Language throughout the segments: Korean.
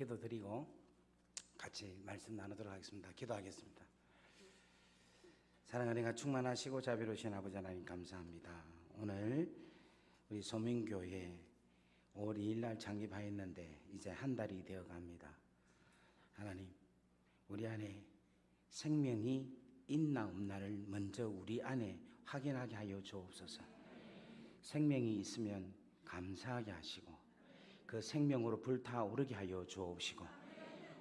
기도드리고 같이 말씀 나누도록 하겠습니다. 기도하겠습니다. 사랑하는 은혜가 충만하시고 자비로우신 아버지 하나님 감사합니다. 오늘 우리 소민교회 5월 2일 날 창립하였는데 이제 한 달이 되어 갑니다. 하나님, 우리 안에 생명이 있나 없나를 먼저 우리 안에 확인하게 하여 주옵소서. 생명이 있으면 감사하게 하시고 그 생명으로 불타오르게 하여 주옵시고,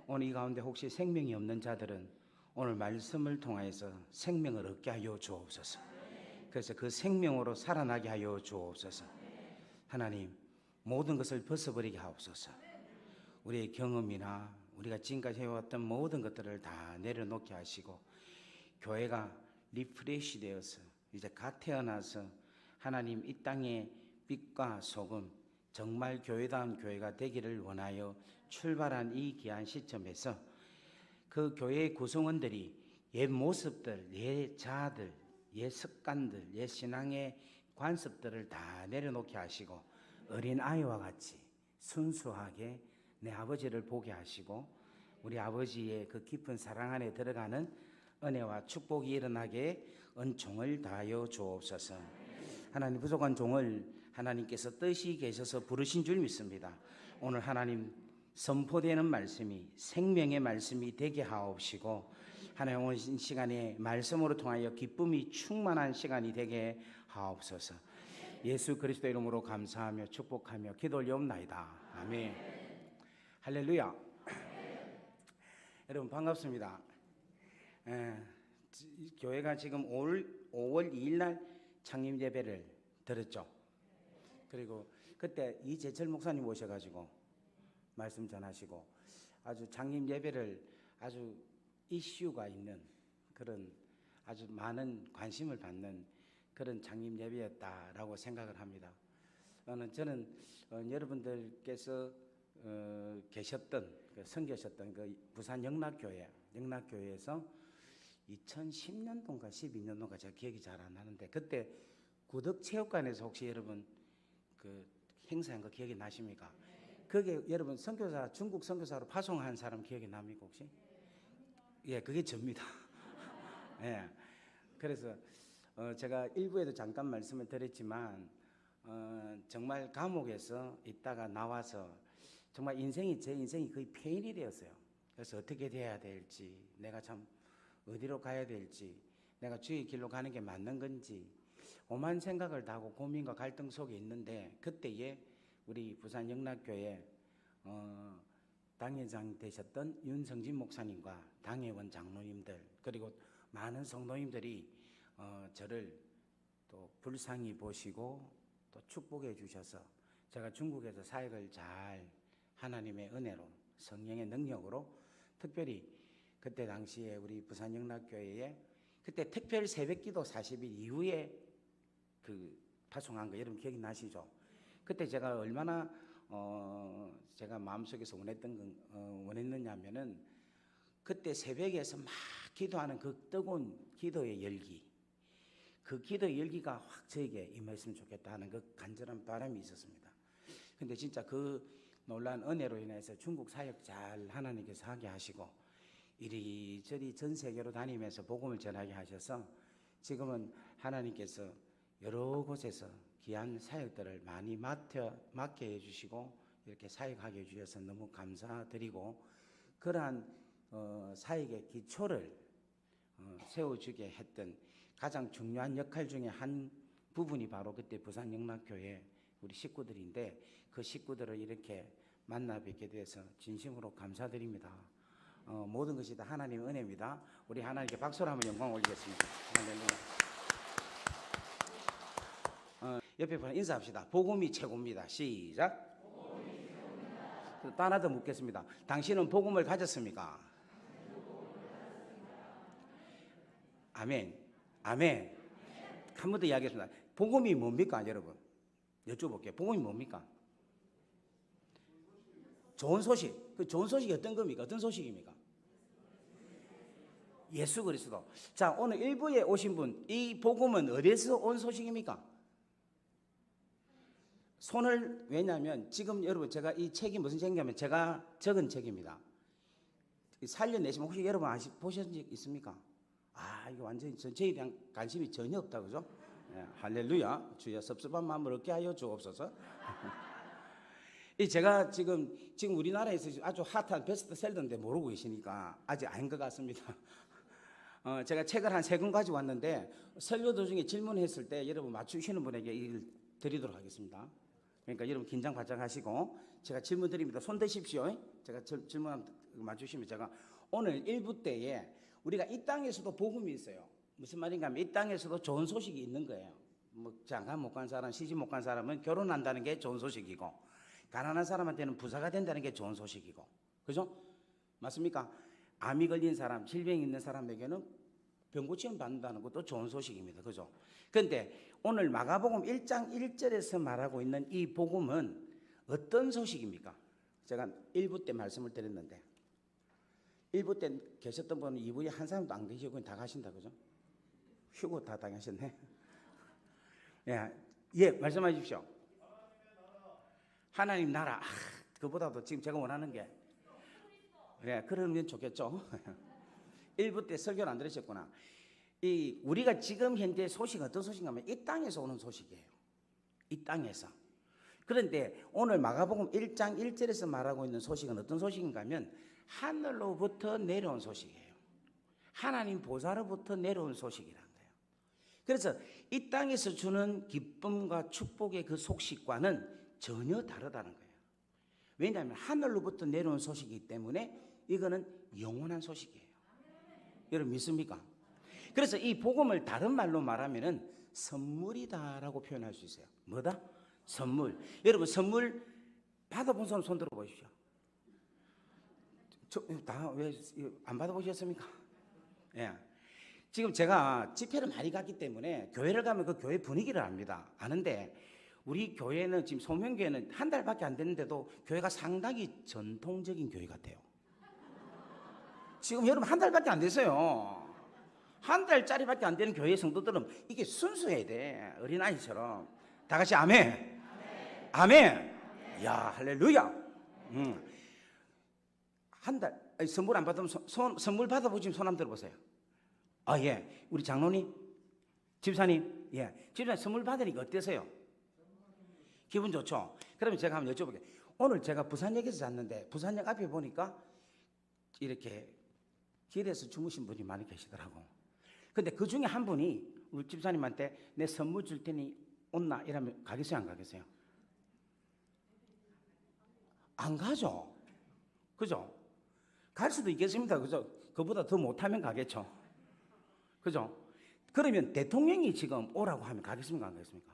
오늘 이 가운데 혹시 생명이 없는 자들은 오늘 말씀을 통하여서 생명을 얻게 하여 주옵소서. 그래서 그 생명으로 살아나게 하여 주옵소서. 하나님, 모든 것을 벗어버리게 하옵소서. 우리의 경험이나 우리가 지금까지 해왔던 모든 것들을 다 내려놓게 하시고, 교회가 리프레시 되어서 이제 갓 태어나서 하나님 이 땅의 빛과 소금, 정말 교회다운 교회가 되기를 원하여 출발한 이 귀한 시점에서 그 교회의 구성원들이 옛 모습들, 옛 자아들, 옛 습관들, 옛 신앙의 관습들을 다 내려놓게 하시고 어린아이와 같이 순수하게 내 아버지를 보게 하시고 우리 아버지의 그 깊은 사랑 안에 들어가는 은혜와 축복이 일어나게 은총을 다하여 주옵소서. 하나님, 부족한 종을 하나님께서 뜻이 계셔서 부르신 줄 믿습니다. 오늘 하나님 선포되는 말씀이 생명의 말씀이 되게 하옵시고, 하나님 오늘 시간에 말씀으로 통하여 기쁨이 충만한 시간이 되게 하옵소서. 예수 그리스도 이름으로 감사하며 축복하며 기도 올려옵나이다. 아멘. 할렐루야. 여러분 반갑습니다. 교회가 지금 5월 2일 날 창립 예배를 드렸죠. 그리고 그때 이재철 목사님 오셔가지고 말씀 전하시고 아주 창립 예배를 아주 이슈가 있는 그런 아주 많은 관심을 받는 그런 창립 예배였다라고 생각을 합니다. 저는 여러분들께서 계셨던 섬기셨던 그 부산 영락교회에서 2010년도인가 12년도인가 제가 기억이 잘 안 나는데 그때 구덕체육관에서 혹시 여러분 그 행사한 거 기억이 나십니까? 그게 여러분 선교사 중국 선교사로 파송한 사람 기억이 납니까 혹시? 예, 그게 접니다. 예, 그래서 제가 일부에도 잠깐 말씀을 드렸지만 정말 감옥에서 있다가 나와서 정말 제 인생이 거의 폐인이 되었어요. 그래서 어떻게 돼야 될지, 내가 참 어디로 가야 될지, 내가 주의 길로 가는 게 맞는 건지 오만 생각을 다 하고 고민과 갈등 속에 있는데 그때에 우리 부산 영락교회 당회장 되셨던 윤성진 목사님과 당회원 장로님들 그리고 많은 성도님들이 저를 또 불쌍히 보시고 또 축복해 주셔서 제가 중국에서 사역을 잘 하나님의 은혜로 성령의 능력으로 특별히 그때 당시에 우리 부산 영락교회에 그때 특별 새벽기도 40일 이후에 그 파송한 거 여러분 기억이 나시죠? 그때 제가 얼마나 제가 마음속에서 원했느냐면은 그때 새벽에서 막 기도하는 그 뜨거운 기도의 열기, 그 기도의 열기가 확 저에게 임했으면 좋겠다 하는 그 간절한 바람이 있었습니다. 근데 진짜 그 놀라운 은혜로 인해서 중국 사역 잘 하나님께서 하게 하시고 이리저리 전 세계로 다니면서 복음을 전하게 하셔서 지금은 하나님께서 여러 곳에서 귀한 사역들을 많이 맡게 해주시고 이렇게 사역하게 해주셔서 너무 감사드리고 그러한 사역의 기초를 세워주게 했던 가장 중요한 역할 중에 한 부분이 바로 그때 부산 영락교회 우리 식구들인데 그 식구들을 이렇게 만나 뵙게 돼서 진심으로 감사드립니다. 모든 것이 다 하나님의 은혜입니다. 우리 하나님께 박수를 한번 영광 올리겠습니다. 옆에 분 인사합시다. 복음이 최고입니다. 시작. 또 하나 더 묻겠습니다. 당신은 복음을 가졌습니까? 아멘. 아멘. 한 번 더 이야기했습니다. 복음이 뭡니까 여러분? 여쭤볼게요. 복음이 뭡니까? 좋은 소식. 그 좋은 소식이 어떤 겁니까? 어떤 소식입니까? 예수 그리스도. 자, 오늘 일부에 오신 분, 이 복음은 어디서 온 소식입니까? 손을, 왜냐하면 지금 여러분 제가 이 책이 무슨 책이냐면 제가 적은 책입니다. 살려내시면 혹시 여러분 보신 적 있습니까? 아, 이거 완전히 전체에 대한 관심이 전혀 없다, 그죠? 예, 할렐루야. 주여 섭섭한 마음을 얻게 하여 주옵소서. 이 제가 지금 우리나라에서 아주 핫한 베스트셀러인데 모르고 계시니까 아직 아닌 것 같습니다. 제가 책을 한 3권 가지고 왔는데 설교 도중에 질문했을 때 여러분 맞추시는 분에게 이걸 드리도록 하겠습니다. 그러니까 여러분 긴장 바짝 하시고 제가 질문 드립니다. 손 드십시오. 제가 질문 맞추시면 제가 오늘 1부 때에 우리가 이 땅에서도 복음이 있어요. 무슨 말인가 하면 이 땅에서도 좋은 소식이 있는 거예요. 뭐 장가 못 간 사람, 시집 못 간 사람은 결혼한다는 게 좋은 소식이고, 가난한 사람한테는 부자가 된다는 게 좋은 소식이고, 그죠? 맞습니까? 암이 걸린 사람, 질병이 있는 사람에게는 병고침 받는다는 것도 좋은 소식입니다. 그죠? 그런데 오늘 마가복음 1장 1절에서 말하고 있는 이 복음은 어떤 소식입니까? 제가 1부 때 말씀을 드렸는데 1부 때 계셨던 분은 2부에 한 사람도 안 계시고 다 가신다, 그죠? 휴고 다 당하셨네. 예, 말씀해 주십시오. 하나님 나라. 그보다도 지금 제가 원하는 게, 그러면 좋겠죠. 1부 때 설교를 안 들으셨구나. 우리가 지금 현재 소식은 어떤 소식인가 하면 이 땅에서 오는 소식이에요. 이 땅에서. 그런데 오늘 마가복음 1장 1절에서 말하고 있는 소식은 어떤 소식인가 하면 하늘로부터 내려온 소식이에요. 하나님 보좌로부터 내려온 소식이라는 거예요. 그래서 이 땅에서 주는 기쁨과 축복의 그 소식과는 전혀 다르다는 거예요. 왜냐하면 하늘로부터 내려온 소식이기 때문에 이거는 영원한 소식이에요. 여러분 믿습니까? 그래서 이 복음을 다른 말로 말하면은 선물이다라고 표현할 수 있어요. 뭐다? 선물. 여러분 선물 받아본 사람 손 들어 보십시오. 다 왜 안 받아보셨습니까? 예. 지금 제가 집회를 많이 갔기 때문에 교회를 가면 그 교회 분위기를 압니다. 아는데 우리 교회는 지금 소명교회는 한 달밖에 안 됐는데도 교회가 상당히 전통적인 교회 같아요. 지금 여러분 한 달밖에 안 됐어요. 한 달짜리밖에 안 되는 교회 성도들은 이게 순수해야 돼. 어린아이처럼. 다 같이 아멘. 아멘. 야, 할렐루야. 한 달 선물 안 받으면 선물 받아보시면 손 한번 들어보세요. 아, 예. 우리 장로님, 집사님, 예. 집사님 선물 받으니까 어떠세요? 기분 좋죠? 그러면 제가 한번 여쭤볼게요. 오늘 제가 부산역에서 잤는데 부산역 앞에 보니까 이렇게 길에서 주무신 분이 많이 계시더라고. 근데 그 중에 한 분이 우리 집사님한테 내 선물 줄 테니 온나 이러면 가겠어요, 안 가겠어요? 안 가죠. 그죠? 갈 수도 있겠습니다. 그죠? 그보다 더 못하면 가겠죠. 그죠? 그러면 대통령이 지금 오라고 하면 가겠습니까, 안 가겠습니까?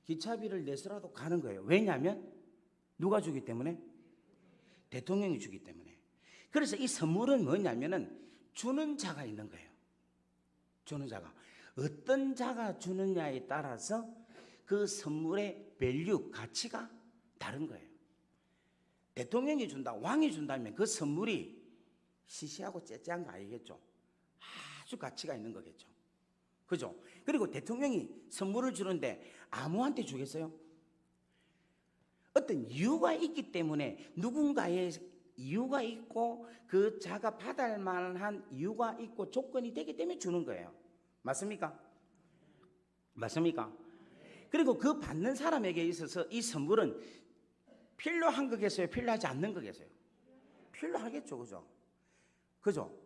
기차비를 내서라도 가는 거예요. 왜냐하면 누가 주기 때문에? 대통령이 주기 때문에. 그래서 이 선물은 뭐냐면은 주는 자가 있는 거예요. 주는 자가. 어떤 자가 주느냐에 따라서 그 선물의 밸류, 가치가 다른 거예요. 대통령이 준다, 왕이 준다면 그 선물이 시시하고 째째한 거 아니겠죠. 아주 가치가 있는 거겠죠. 그죠? 그리고 대통령이 선물을 주는데 아무한테 주겠어요? 어떤 이유가 있기 때문에 누군가의 이유가 있고 그 자가 받을 만한 이유가 있고 조건이 되기 때문에 주는 거예요. 맞습니까? 맞습니까? 그리고 그 받는 사람에게 있어서 이 선물은 필요한 거겠어요? 필요하지 않는 거겠어요? 필요하겠죠. 그죠? 그죠?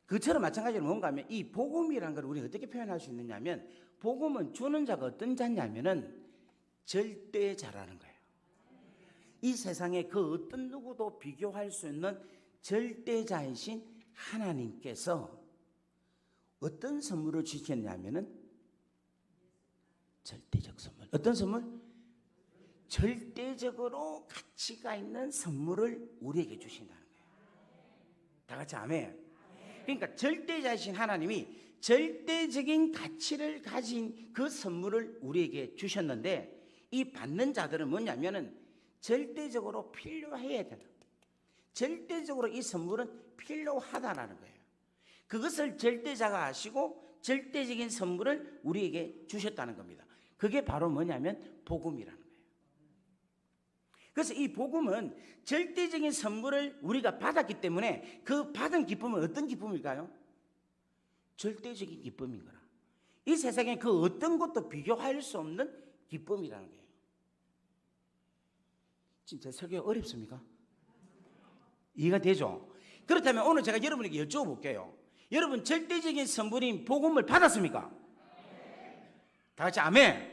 그처럼 마찬가지로 뭔가 하면 이 복음이라는 걸 우리가 어떻게 표현할 수 있느냐 하면 복음은 주는 자가 어떤 자냐면은 절대자라는 거예요. 이 세상에 그 어떤 누구도 비교할 수 있는 절대자이신 하나님께서 어떤 선물을 주셨냐면은 절대적 선물. 어떤 선물? 절대적으로 가치가 있는 선물을 우리에게 주신다는 거예요. 다 같이 아멘. 그러니까 절대자이신 하나님이 절대적인 가치를 가진 그 선물을 우리에게 주셨는데 이 받는 자들은 뭐냐면은 절대적으로 필요해야 된다. 절대적으로 이 선물은 필요하다라는 거예요. 그것을 절대자가 아시고 절대적인 선물을 우리에게 주셨다는 겁니다. 그게 바로 뭐냐면 복음이라는 거예요. 그래서 이 복음은 절대적인 선물을 우리가 받았기 때문에 그 받은 기쁨은 어떤 기쁨일까요? 절대적인 기쁨인 거라. 이 세상에 그 어떤 것도 비교할 수 없는 기쁨이라는 거예요. 지금 제 설교 어렵습니까? 이해가 되죠? 그렇다면 오늘 제가 여러분에게 여쭤볼게요. 여러분 절대적인 선물인 복음을 받았습니까? 다 같이 아멘.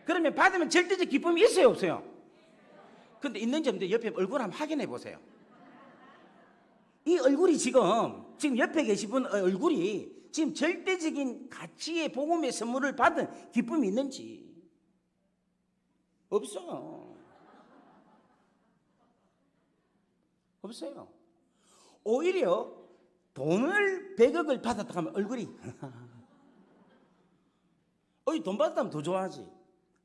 그러면 받으면 절대적 기쁨이 있어요, 없어요? 근데 있는지 없는지 옆에 얼굴 한번 확인해 보세요. 이 얼굴이 지금 옆에 계신 분 얼굴이 지금 절대적인 가치의 복음의 선물을 받은 기쁨이 있는지 없어요. 없어요. 오히려 돈을 100억을 받았다 하면 얼굴이 돈 받았다면 더 좋아하지.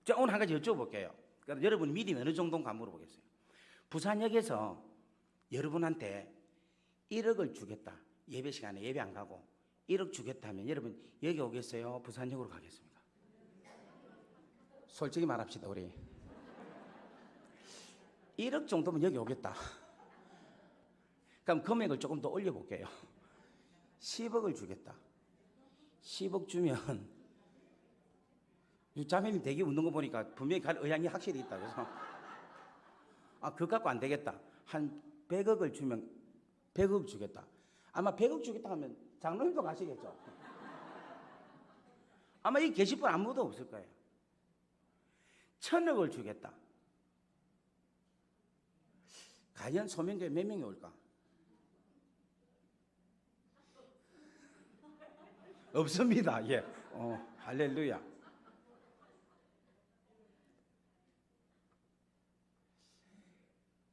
제가 오늘 한 가지 여쭤볼게요. 그러니까 여러분이 믿음이 어느 정도인가 물어보겠어요. 부산역에서 여러분한테 1억을 주겠다. 예배 시간에 예배 안 가고 1억 주겠다 하면 여러분 여기 오겠어요? 부산역으로 가겠습니까? 솔직히 말합시다. 우리 1억 정도면 여기 오겠다. 그럼 금액을 조금 더 올려볼게요. 10억을 주겠다. 10억 주면 자매님 대기 웃는 거 보니까 분명히 갈 의향이 확실히 있다. 그래서 그거 갖고 안 되겠다. 한 100억을 주면 100억 주겠다. 아마 100억 주겠다 하면 장로님도 가시겠죠. 아마 이 계실 분 아무도 없을 거예요. 1000억을 주겠다. 과연 소명교회 몇 명이 올까? 없습니다. 예. 할렐루야.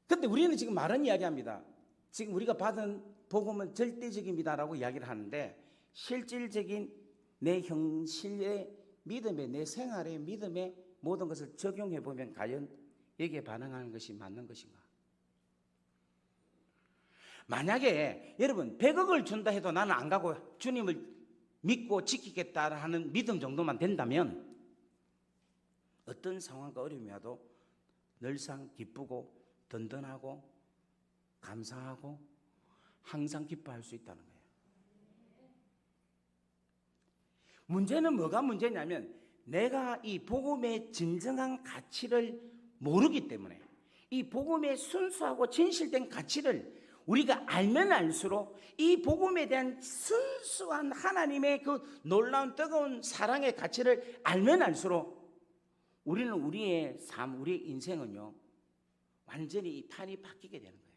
근데 우리는 지금 말은 이야기합니다. 지금 우리가 받은 복음은 절대적입니다라고 이야기를 하는데 실질적인 내 현실의 믿음의 내 생활의 믿음의 모든 것을 적용해 보면 과연 여기에 반응하는 것이 맞는 것인가? 만약에 여러분 100억을 준다 해도 나는 안 가고 주님을 믿고 지키겠다 하는 믿음 정도만 된다면 어떤 상황과 어려움이 와도 늘상 기쁘고 든든하고 감사하고 항상 기뻐할 수 있다는 거예요. 문제는 뭐가 문제냐면 내가 이 복음의 진정한 가치를 모르기 때문에 이 복음의 순수하고 진실된 가치를 우리가 알면 알수록 이 복음에 대한 순수한 하나님의 그 놀라운 뜨거운 사랑의 가치를 알면 알수록 우리는 우리의 삶, 우리의 인생은요 완전히 이 판이 바뀌게 되는 거예요.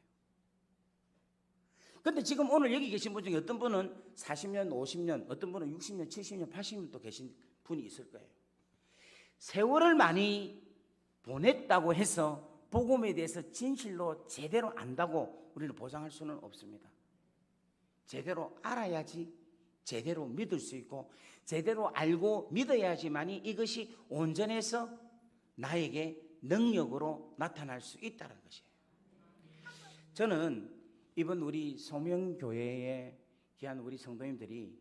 그런데 지금 오늘 여기 계신 분 중에 어떤 분은 40년, 50년, 어떤 분은 60년, 70년, 80년 또 계신 분이 있을 거예요. 세월을 많이 보냈다고 해서 복음에 대해서 진실로 제대로 안다고 우리는 보장할 수는 없습니다. 제대로 알아야지 제대로 믿을 수 있고 제대로 알고 믿어야지만이 이것이 온전해서 나에게 능력으로 나타날 수 있다는 것이에요. 저는 이번 우리 소명교회에 귀한 우리 성도님들이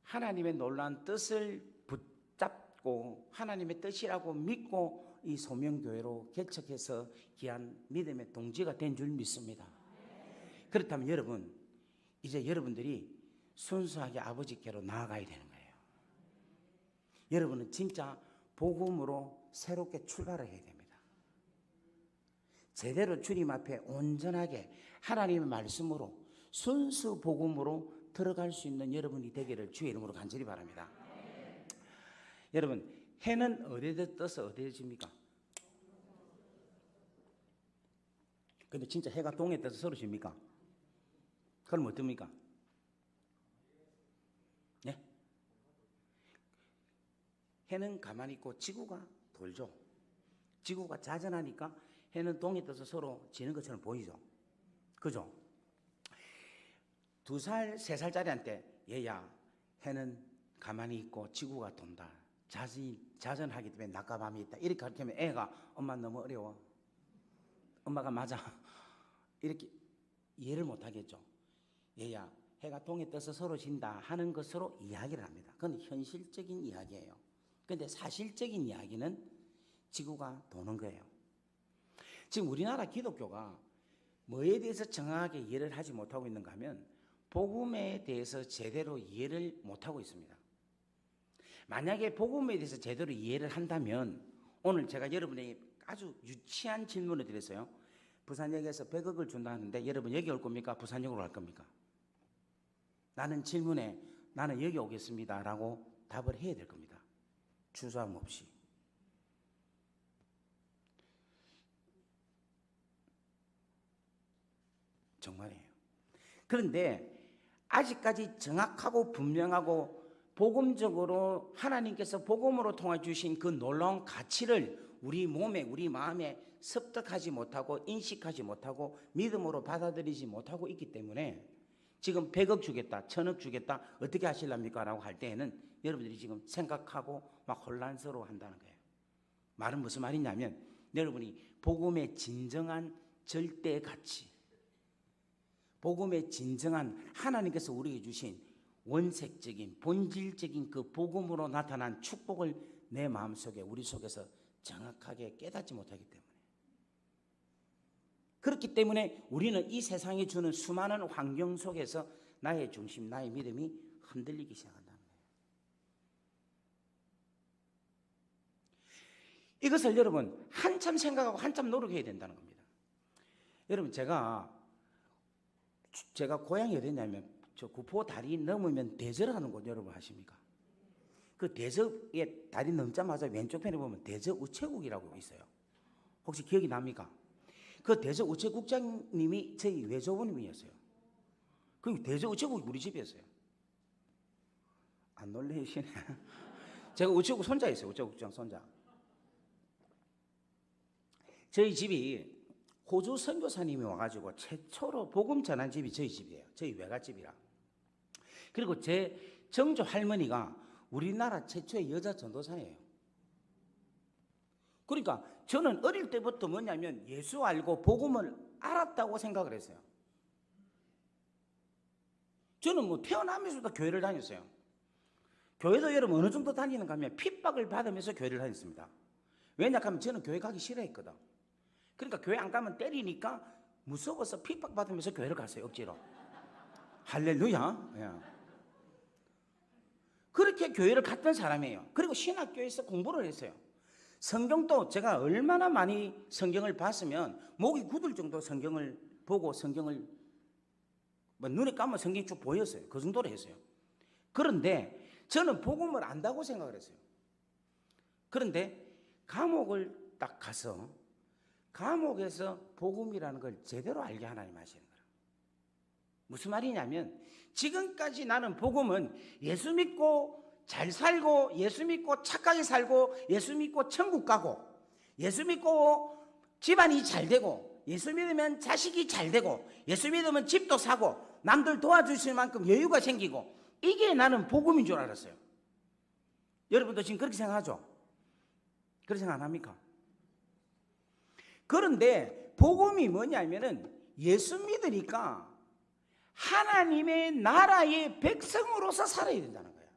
하나님의 놀라운 뜻을 붙잡고 하나님의 뜻이라고 믿고 이 소명교회로 개척해서 귀한 믿음의 동지가 된 줄 믿습니다. 그렇다면 여러분 이제 여러분들이 순수하게 아버지께로 나아가야 되는 거예요. 여러분은 진짜 복음으로 새롭게 출발을 해야 됩니다. 제대로 주님 앞에 온전하게 하나님의 말씀으로 순수 복음으로 들어갈 수 있는 여러분이 되기를 주의 이름으로 간절히 바랍니다. 여러분 해는 어디에 떠서 어디에 집니까? 근데 진짜 해가 동에 떠서 서로 집니까? 그럼 어떻습니까? 네? 해는 가만히 있고 지구가 돌죠. 지구가 자전하니까 해는 동에 떠서 서로 지는 것처럼 보이죠. 그죠? 2살, 3살짜리한테 얘야 해는 가만히 있고 지구가 돈다. 자전하기 때문에 낮과 밤이 있다. 이렇게 가르치면 애가 엄마 너무 어려워. 엄마가 맞아. 이렇게 이해를 못하겠죠. 얘야 해가 동에 떠서 서로 진다 하는 것으로 이야기를 합니다. 그건 현실적인 이야기예요. 근데 사실적인 이야기는 지구가 도는 거예요. 지금 우리나라 기독교가 뭐에 대해서 정확하게 이해를 하지 못하고 있는가 하면 복음에 대해서 제대로 이해를 못하고 있습니다. 만약에 복음에 대해서 제대로 이해를 한다면 오늘 제가 여러분에게 아주 유치한 질문을 드렸어요. 부산역에서 100억을 준다 하는데 여러분 여기 올 겁니까? 부산역으로 갈 겁니까? 나는 질문에 나는 여기 오겠습니다 라고 답을 해야 될 겁니다. 주저함 없이. 정말이에요. 그런데 아직까지 정확하고 분명하고 복음적으로 하나님께서 복음으로 통해 주신 그 놀라운 가치를 우리 몸에 우리 마음에 습득하지 못하고 인식하지 못하고 믿음으로 받아들이지 못하고 있기 때문에 지금 100억 주겠다 1000억 주겠다 어떻게 하실랍니까? 라고 할 때에는 여러분들이 지금 생각하고 막 혼란스러워 한다는 거예요. 말은 무슨 말이냐면 여러분이 복음의 진정한 절대 가치, 복음의 진정한 하나님께서 우리에게 주신 원색적인 본질적인 그 복음으로 나타난 축복을 내 마음속에 우리 속에서 정확하게 깨닫지 못하기 때문에, 그렇기 때문에 우리는 이 세상이 주는 수많은 환경 속에서 나의 중심, 나의 믿음이 흔들리기 시작한다는 거예요. 이것을 여러분 한참 생각하고 한참 노력해야 된다는 겁니다. 여러분 제가 고향이 어디냐면 저 구포 다리 넘으면 대저라는 곳 여러분 아십니까? 그 대저에 다리 넘자마자 왼쪽 편에 보면 대저 우체국이라고 있어요. 혹시 기억이 납니까? 그 대저 우체국장님이 저희 외조부님이었어요. 그 대저 우체국이 우리 집이었어요. 안 놀래시네. 제가 우체국 손자였어요. 우체국장 손자. 저희 집이 호주 선교사님이 와가지고 최초로 복음 전한 집이 저희 집이에요. 저희 외갓집이라. 그리고 제 정조 할머니가 우리나라 최초의 여자 전도사예요. 그러니까 저는 어릴 때부터 뭐냐면 예수 알고 복음을 알았다고 생각을 했어요. 저는 뭐 태어나면서부터 교회를 다녔어요. 교회도 여러분 어느 정도 다니는가 하면 핍박을 받으면서 교회를 다녔습니다. 왜냐하면 저는 교회 가기 싫어했거든. 그러니까 교회 안 가면 때리니까 무서워서 핍박 받으면서 교회를 갔어요. 억지로. 할렐루야. 예. 그렇게 교회를 갔던 사람이에요. 그리고 신학교에서 공부를 했어요. 성경도 제가 얼마나 많이 성경을 봤으면 목이 굳을 정도 성경을 보고 성경을 뭐 눈에 감으면 성경이 쭉 보였어요. 그 정도로 했어요. 그런데 저는 복음을 안다고 생각을 했어요. 그런데 감옥을 딱 가서 감옥에서 복음이라는 걸 제대로 알게 하나님 하시는 거예요. 무슨 말이냐면 지금까지 나는 복음은 예수 믿고 잘 살고 예수 믿고 착하게 살고 예수 믿고 천국 가고 예수 믿고 집안이 잘 되고 예수 믿으면 자식이 잘 되고 예수 믿으면 집도 사고 남들 도와주실 만큼 여유가 생기고 이게 나는 복음인 줄 알았어요. 여러분도 지금 그렇게 생각하죠? 그렇게 생각 안 합니까? 그런데 복음이 뭐냐면은 예수 믿으니까 하나님의 나라의 백성으로서 살아야 된다는 거예요.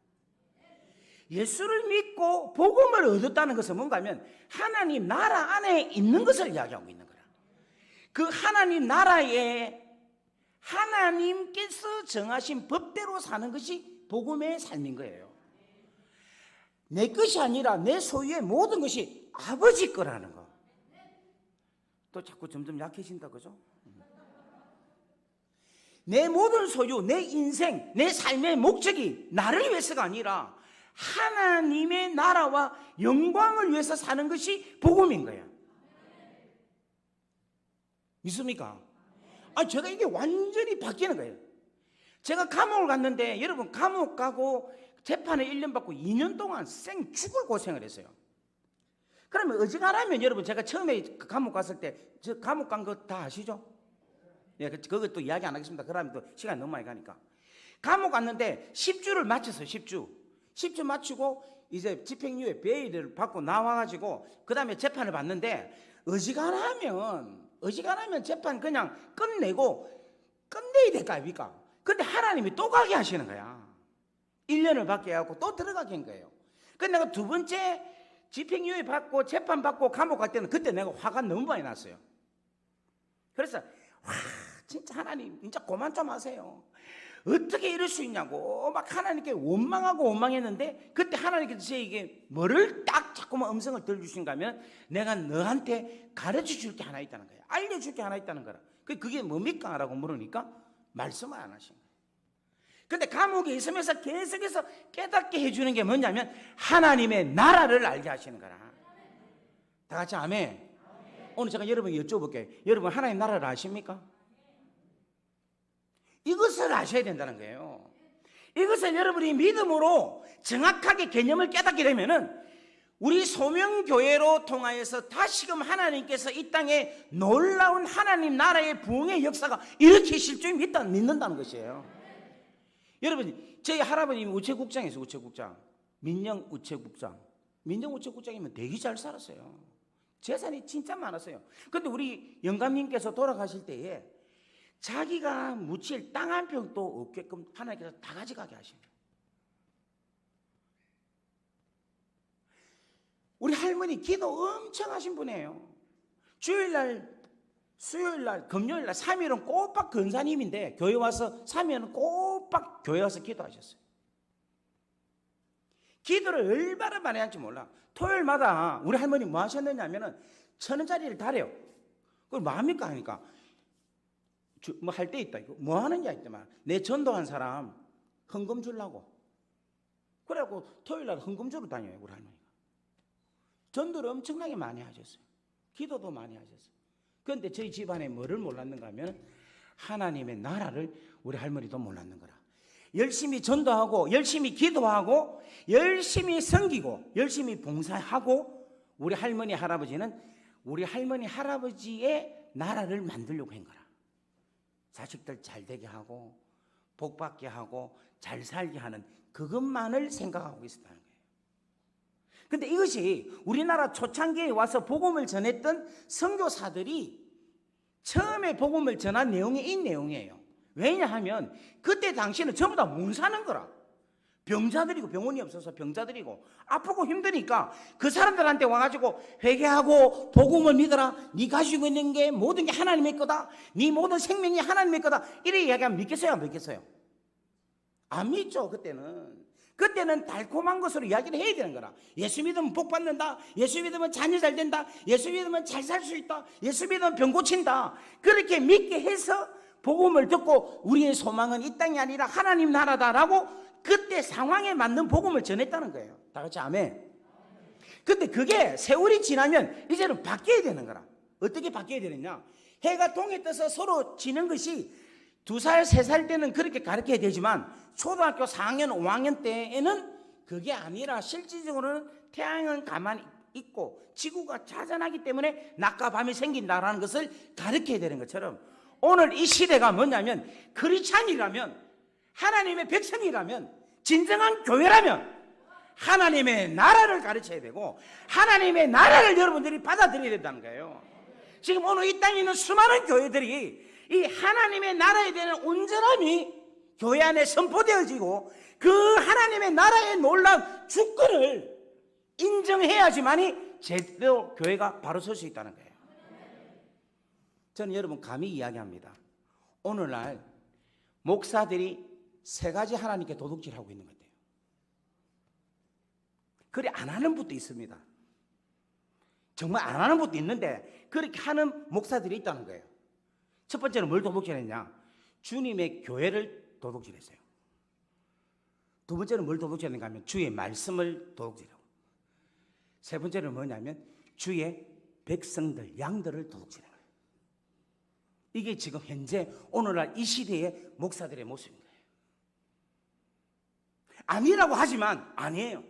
예수를 믿고 복음을 얻었다는 것은 뭔가 하면 하나님 나라 안에 있는 것을 이야기하고 있는 거야. 그 하나님 나라에 하나님께서 정하신 법대로 사는 것이 복음의 삶인 거예요. 내 것이 아니라 내 소유의 모든 것이 아버지 거라는 거. 또 자꾸 점점 약해진다 그죠? 내 모든 소유, 내 인생, 내 삶의 목적이 나를 위해서가 아니라 하나님의 나라와 영광을 위해서 사는 것이 복음인 거야. 믿습니까? 제가 이게 완전히 바뀌는 거예요. 제가 감옥을 갔는데 여러분 감옥 가고 재판을 1년 받고 2년 동안 죽을 고생을 했어요. 그러면 어지간하면 여러분 제가 처음에 감옥 갔을 때 저 감옥 간 거 다 아시죠? 예, 그것도 이야기 안 하겠습니다. 그러면 또 시간이 너무 많이 가니까. 감옥 갔는데 10주를 마쳤어요. 10주 마치고 이제 집행유예 베일을 받고 나와가지고 그 다음에 재판을 받는데 어지간하면 재판 그냥 끝내야 될 거 아닙니까? 근데 하나님이 또 가게 하시는 거야. 1년을 받게 하고 또 들어가게 한 거예요. 근데 내가 두 번째 집행유예 받고 재판 받고 감옥 갈 때는 그때 내가 화가 너무 많이 났어요. 그래서 와 진짜 하나님 진짜 그만 좀 하세요. 어떻게 이럴 수 있냐고 막 하나님께 원망하고 원망했는데, 그때 하나님께서 저에게 뭐를 딱 자꾸만 음성을 들려주신가 하면 내가 너한테 가르쳐줄 게 하나 있다는 거야. 알려줄 게 하나 있다는 거라. 그게 뭡니까? 라고 물으니까 말씀을 안 하신 거예요. 근데 감옥에 있으면서 계속해서 깨닫게 해주는 게 뭐냐면 하나님의 나라를 알게 하시는 거라. 다 같이 아멘. 오늘 제가 여러분에게 여쭤볼게요. 여러분 하나님 나라를 아십니까? 이것을 아셔야 된다는 거예요. 이것을 여러분이 믿음으로 정확하게 개념을 깨닫게 되면은 우리 소명교회로 통하여서 다시금 하나님께서 이 땅에 놀라운 하나님 나라의 부흥의 역사가 일으키실 줄 믿는다는 것이에요. 여러분 저희 할아버님이 우체국장에서 우체국장, 민영 우체국장이면 되게 잘 살았어요. 재산이 진짜 많았어요. 그런데 우리 영감님께서 돌아가실 때에 자기가 묻힐 땅 한 평도 없게끔 하나님께서 다 가져가게 하신 거예요. 우리 할머니 기도 엄청 하신 분이에요. 주일날, 수요일날, 금요일날 3일은 꼬박 근사님인데 교회 와서 3일은 꼬박 교회 와서 기도하셨어요. 기도를 얼마나 많이 할지 몰라. 토요일마다 우리 할머니 뭐 하셨느냐 하면은 1,000원짜리를 달아요. 그걸 뭐 합니까? 하니까 뭐 할 때 있다. 뭐 하느냐 했더만 내 전도한 사람 헌금 주려고. 그래갖고 토요일날 헌금 주러 다녀요. 우리 할머니가 전도를 엄청나게 많이 하셨어요. 기도도 많이 하셨어요. 그런데 저희 집안에 뭐를 몰랐는가 하면 하나님의 나라를 우리 할머니도 몰랐는 거라. 열심히 전도하고 열심히 기도하고 열심히 섬기고 열심히 봉사하고 우리 할머니 할아버지는 우리 할머니 할아버지의 나라를 만들려고 한 거라. 자식들 잘 되게 하고 복 받게 하고 잘 살게 하는 그것만을 생각하고 있었다는 거예요. 근데 이것이 우리나라 초창기에 와서 복음을 전했던 선교사들이 처음에 복음을 전한 내용이 이 내용이에요. 왜냐하면 그때 당시에는 전부 다 못 사는 거라. 병자들이고 병원이 없어서 병자들이고 아프고 힘드니까 그 사람들한테 와가지고 회개하고 복음을 믿어라. 네 가지고 있는 게 모든 게 하나님의 거다. 네 모든 생명이 하나님의 거다. 이래 이야기하면 믿겠어요? 안 믿겠어요? 안 믿죠. 그때는 달콤한 것으로 이야기를 해야 되는 거라. 예수 믿으면 복 받는다. 예수 믿으면 자녀 잘 된다. 예수 믿으면 잘 살 수 있다. 예수 믿으면 병 고친다. 그렇게 믿게 해서 복음을 듣고 우리의 소망은 이 땅이 아니라 하나님 나라다라고 그때 상황에 맞는 복음을 전했다는 거예요. 다 같이 아멘. 근데 그게 세월이 지나면 이제는 바뀌어야 되는 거라. 어떻게 바뀌어야 되느냐? 해가 동에 떠서 서로 지는 것이 2살, 3살 때는 그렇게 가르쳐야 되지만 초등학교 4학년, 5학년 때에는 그게 아니라 실질적으로는 태양은 가만히 있고 지구가 자전하기 때문에 낮과 밤이 생긴다라는 것을 가르쳐야 되는 것처럼 오늘 이 시대가 뭐냐면 크리스찬이라면 하나님의 백성이라면 진정한 교회라면 하나님의 나라를 가르쳐야 되고 하나님의 나라를 여러분들이 받아들여야 된다는 거예요. 지금 오늘 이 땅에 있는 수많은 교회들이 이 하나님의 나라에 대한 온전함이 교회 안에 선포되어지고 그 하나님의 나라의 놀라운 주권을 인정해야지만이 제대로 교회가 바로 설 수 있다는 거예요. 저는 여러분 감히 이야기합니다. 오늘날 목사들이 3가지 하나님께 도둑질하고 있는 것 같아요. 그래 안 하는 분도 있습니다. 정말 안 하는 분도 있는데 그렇게 하는 목사들이 있다는 거예요. 첫 번째는 뭘 도둑질했냐? 주님의 교회를 도둑질했어요. 두 번째는 뭘 도둑질했는가 하면 주의 말씀을 도둑질하고, 세 번째는 뭐냐면 주의 백성들, 양들을 도둑질하는 거예요. 이게 지금 현재 오늘날 이 시대의 목사들의 모습인 거예요. 아니라고 하지만 아니에요.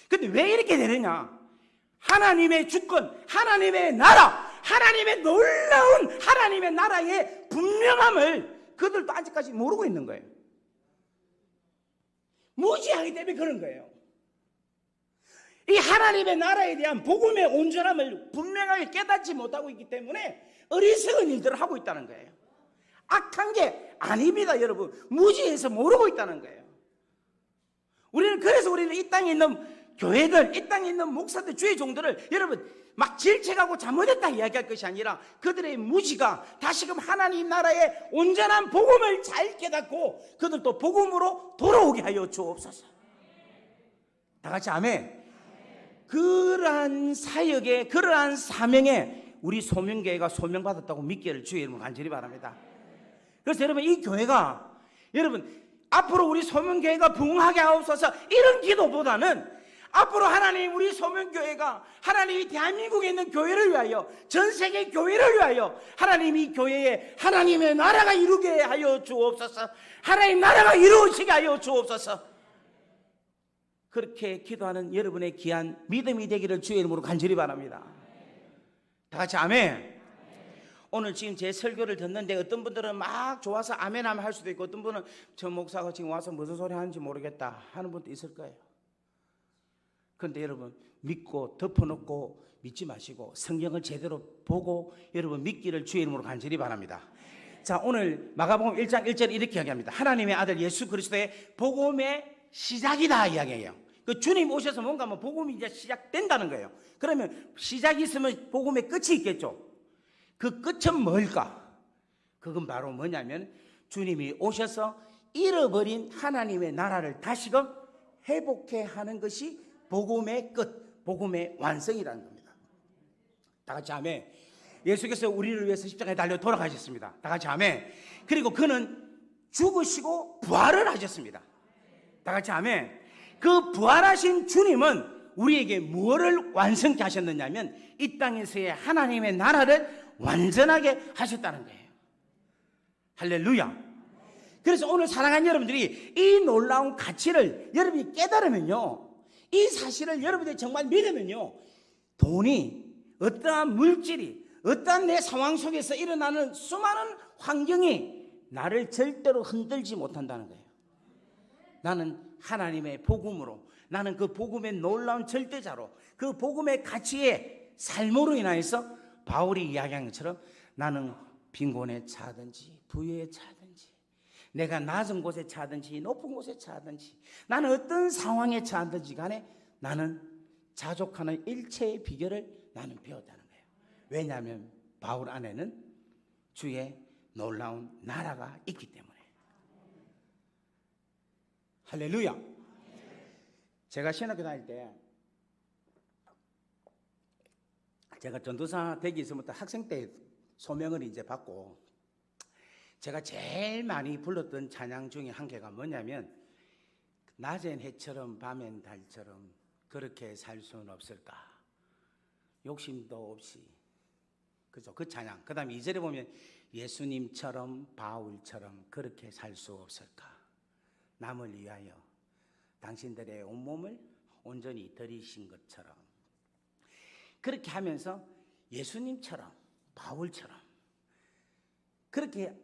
근데 왜 이렇게 되느냐? 하나님의 주권, 하나님의 나라, 하나님의 놀라운 하나님의 나라의 분명함을 그들도 아직까지 모르고 있는 거예요. 무지하기 때문에 그런 거예요. 이 하나님의 나라에 대한 복음의 온전함을 분명하게 깨닫지 못하고 있기 때문에 어리석은 일들을 하고 있다는 거예요. 악한 게 아닙니다, 여러분. 무지해서 모르고 있다는 거예요. 그래서 우리는 이 땅에 있는 교회들, 이 땅에 있는 목사들, 주의 종들을 여러분 막 질책하고 잘못했다 이야기할 것이 아니라 그들의 무지가 다시금 하나님 나라의 온전한 복음을 잘 깨닫고 그들도 복음으로 돌아오게 하여 주옵소서. 다 같이 아멘. 그러한 사역에, 그러한 사명에 우리 소명교회가 소명받았다고 믿기를 주의 이름으로 간절히 바랍니다. 그래서 여러분 이 교회가 여러분 앞으로 우리 소명교회가 부흥하게 하옵소서 이런 기도보다는 앞으로 하나님 우리 소명교회가 하나님이 대한민국에 있는 교회를 위하여 전 세계 교회를 위하여 하나님 이 교회에 하나님의 나라가 이루게 하여 주옵소서. 하나님 나라가 이루어지게 하여 주옵소서. 그렇게 기도하는 여러분의 귀한 믿음이 되기를 주의 이름으로 간절히 바랍니다. 다 같이 아멘. 오늘 지금 제 설교를 듣는데 어떤 분들은 막 좋아서 아멘 하면 할 수도 있고 어떤 분은 저 목사가 지금 와서 무슨 소리 하는지 모르겠다 하는 분도 있을 거예요. 그런데 여러분 믿고 덮어놓고 믿지 마시고 성경을 제대로 보고 여러분 믿기를 주의 이름으로 간절히 바랍니다. 자, 오늘 마가복음 1장 1절 이렇게 이야기합니다. 하나님의 아들 예수 그리스도의 복음의 시작이다 이야기해요. 그 주님 오셔서 뭔가 뭐 복음이 이제 시작된다는 거예요. 그러면 시작이 있으면 복음의 끝이 있겠죠. 그 끝은 뭘까? 그건 바로 뭐냐면 주님이 오셔서 잃어버린 하나님의 나라를 다시금 회복해 하는 것이 복음의 끝, 복음의 완성이라는 겁니다. 다 같이 아멘. 예수께서 우리를 위해서 십자가에 달려 돌아가셨습니다. 다 같이 아멘. 그리고 그는 죽으시고 부활을 하셨습니다. 다 같이 아멘. 그 부활하신 주님은 우리에게 무엇을 완성케 하셨느냐면 이 땅에서의 하나님의 나라를 완전하게 하셨다는 거예요. 할렐루야. 그래서 오늘 사랑하는 여러분들이 이 놀라운 가치를 여러분이 깨달으면요, 이 사실을 여러분들이 정말 믿으면요, 돈이, 어떠한 물질이, 어떠한 내 상황 속에서 일어나는 수많은 환경이 나를 절대로 흔들지 못한다는 거예요. 나는 하나님의 복음으로, 나는 그 복음의 놀라운 절대자로, 그 복음의 가치의 삶으로 인하여서 바울이 이야기한 것처럼 나는 빈곤에 차든지 부유에 차든지 내가 낮은 곳에 차든지 높은 곳에 차든지 나는 어떤 상황에 차든지 간에 나는 자족하는 일체의 비결을 나는 배웠다는 거예요. 왜냐하면 바울 안에는 주의 놀라운 나라가 있기 때문에. 할렐루야. 제가 신학교 다닐 때 제가 전도사 되기 전부터 학생 때 소명을 이제 받고 제가 제일 많이 불렀던 찬양 중에 한 개가 뭐냐면 낮엔 해처럼 밤엔 달처럼 그렇게 살 수는 없을까 욕심도 없이 그죠? 그 찬양. 그 다음에 2절에 보면 예수님처럼 바울처럼 그렇게 살 수 없을까 남을 위하여 당신들의 온몸을 온전히 드리신 것처럼 그렇게 하면서 예수님처럼 바울처럼 그렇게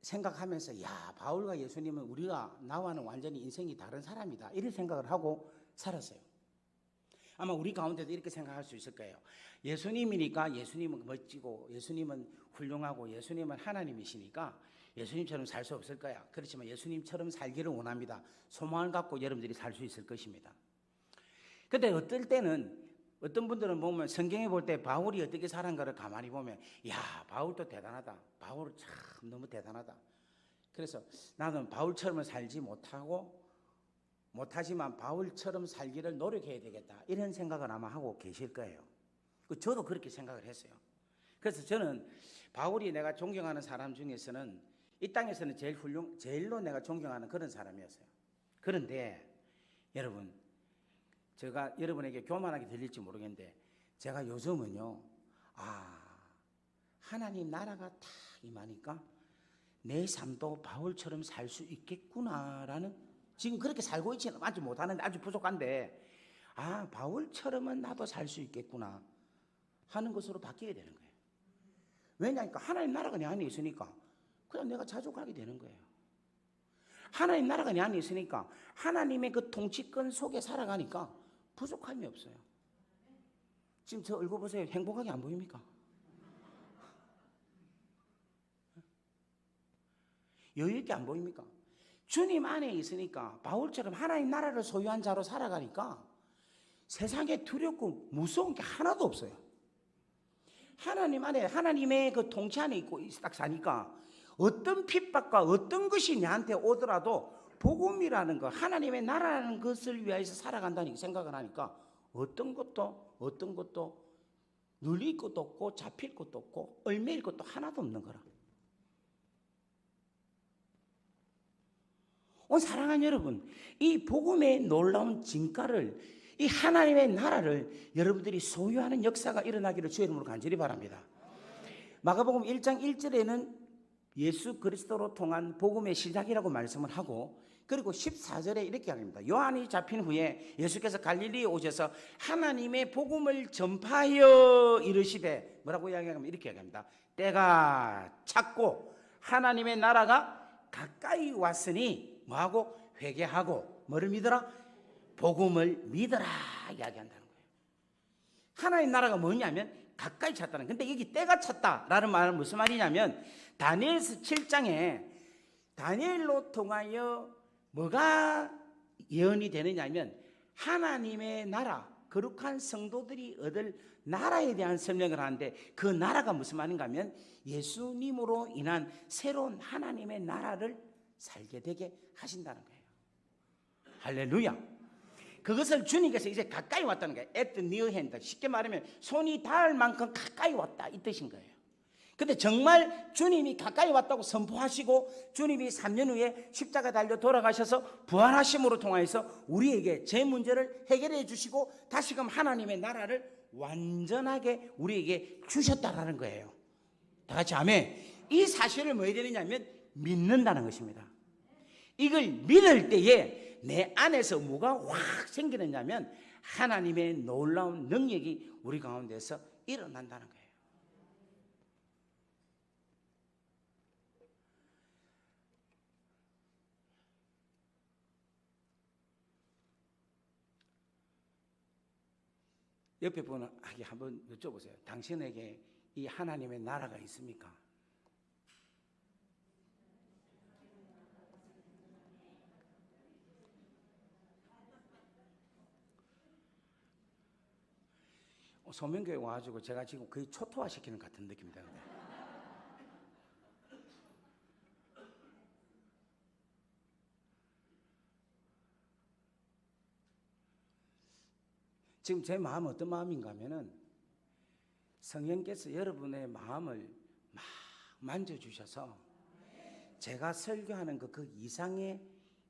생각하면서 야 바울과 예수님은 우리가 나와는 완전히 인생이 다른 사람이다 이런 생각을 하고 살았어요. 아마 우리 가운데도 이렇게 생각할 수 있을 거예요. 예수님이니까 예수님은 멋지고 예수님은 훌륭하고 예수님은 하나님이시니까 예수님처럼 살 수 없을 거야. 그렇지만 예수님처럼 살기를 원합니다. 소망을 갖고 여러분들이 살 수 있을 것입니다. 근데 어떨 때는 어떤 분들은 보면 성경에 볼 때 바울이 어떻게 살았는가를 가만히 보면 야 바울도 대단하다. 바울 참 너무 대단하다. 그래서 나는 바울처럼 살지 못하지만 바울처럼 살기를 노력해야 되겠다. 이런 생각을 아마 하고 계실 거예요. 저도 그렇게 생각을 했어요. 그래서 저는 바울이 내가 존경하는 사람 중에서는 이 땅에서는 제일로 내가 존경하는 그런 사람이었어요. 그런데 여러분 제가 여러분에게 교만하게 들릴지 모르겠는데 제가 요즘은요 하나님 나라가 딱 임하니까 내 삶도 바울처럼 살 수 있겠구나라는 지금 그렇게 살고 있지는 아주 못하는데 아주 부족한데 바울처럼은 나도 살 수 있겠구나 하는 것으로 바뀌게 되는 거예요. 왜냐니까 하나님 나라가 내 안에 있으니까 그냥 내가 자족하게 되는 거예요. 하나님 나라가 내 안에 있으니까 하나님의 그 통치권 속에 살아가니까 부족함이 없어요. 지금 저 얼굴 보세요. 행복하게 안 보입니까? 여유 있게 안 보입니까? 주님 안에 있으니까 바울처럼 하나님 나라를 소유한 자로 살아가니까 세상에 두렵고 무서운 게 하나도 없어요. 하나님 안에, 하나님의 그 통치 안에 있고 딱 사니까 어떤 핍박과 어떤 것이 내한테 오더라도 복음이라는 것, 하나님의 나라라는 것을 위해서 살아간다는 생각을 하니까 어떤 것도 눌릴 것도 없고 잡힐 것도 없고 얽매일 것도 하나도 없는 거라. 사랑하는 여러분, 이 복음의 놀라운 진가를, 이 하나님의 나라를 여러분들이 소유하는 역사가 일어나기를 주의 이름으로 간절히 바랍니다. 마가복음 1장 1절에는 예수 그리스도로 통한 복음의 시작이라고 말씀을 하고, 그리고 14절에 이렇게 합니다. 요한이 잡힌 후에 예수께서 갈릴리에 오셔서 하나님의 복음을 전파하여 이르시되, 뭐라고 이야기하면 이렇게 이야기합니다. 때가 찼고 하나님의 나라가 가까이 왔으니 뭐하고? 회개하고 뭐를 믿어라? 복음을 믿어라 이야기한다는 거예요. 하나님 나라가 뭐냐면 가까이 찼다는. 근데 여기 때가 찼다라는 말은 무슨 말이냐면, 다니엘서 7장에 다니엘로 통하여 뭐가 예언이 되느냐면 하나님의 나라, 거룩한 성도들이 얻을 나라에 대한 설명을 하는데, 그 나라가 무슨 말인가 하면 예수님으로 인한 새로운 하나님의 나라를 살게 되게 하신다는 거예요. 할렐루야. 그것을 주님께서 이제 가까이 왔다는 거예요. at the near hand. 쉽게 말하면 손이 닿을 만큼 가까이 왔다 이 뜻인 거예요. 근데 정말 주님이 가까이 왔다고 선포하시고 주님이 3년 후에 십자가 달려 돌아가셔서 부활하심으로 통하여서 우리에게 제 문제를 해결해 주시고 다시금 하나님의 나라를 완전하게 우리에게 주셨다라는 거예요. 다 같이 아멘. 이 사실을 뭐 해야 되느냐면 믿는다는 것입니다. 이걸 믿을 때에 내 안에서 뭐가 확 생기느냐면 하나님의 놀라운 능력이 우리 가운데서 일어난다는 거예요. 옆에 분에게 한번 여쭤보세요. 당신에게 이 하나님의 나라가 있습니까? 소명교회 와가지고 제가 지금 거의 초토화시키는 같은 느낌입니다. 지금 제 마음은 어떤 마음인가 하면은 성령께서 여러분의 마음을 막 만져주셔서 제가 설교하는 그 이상의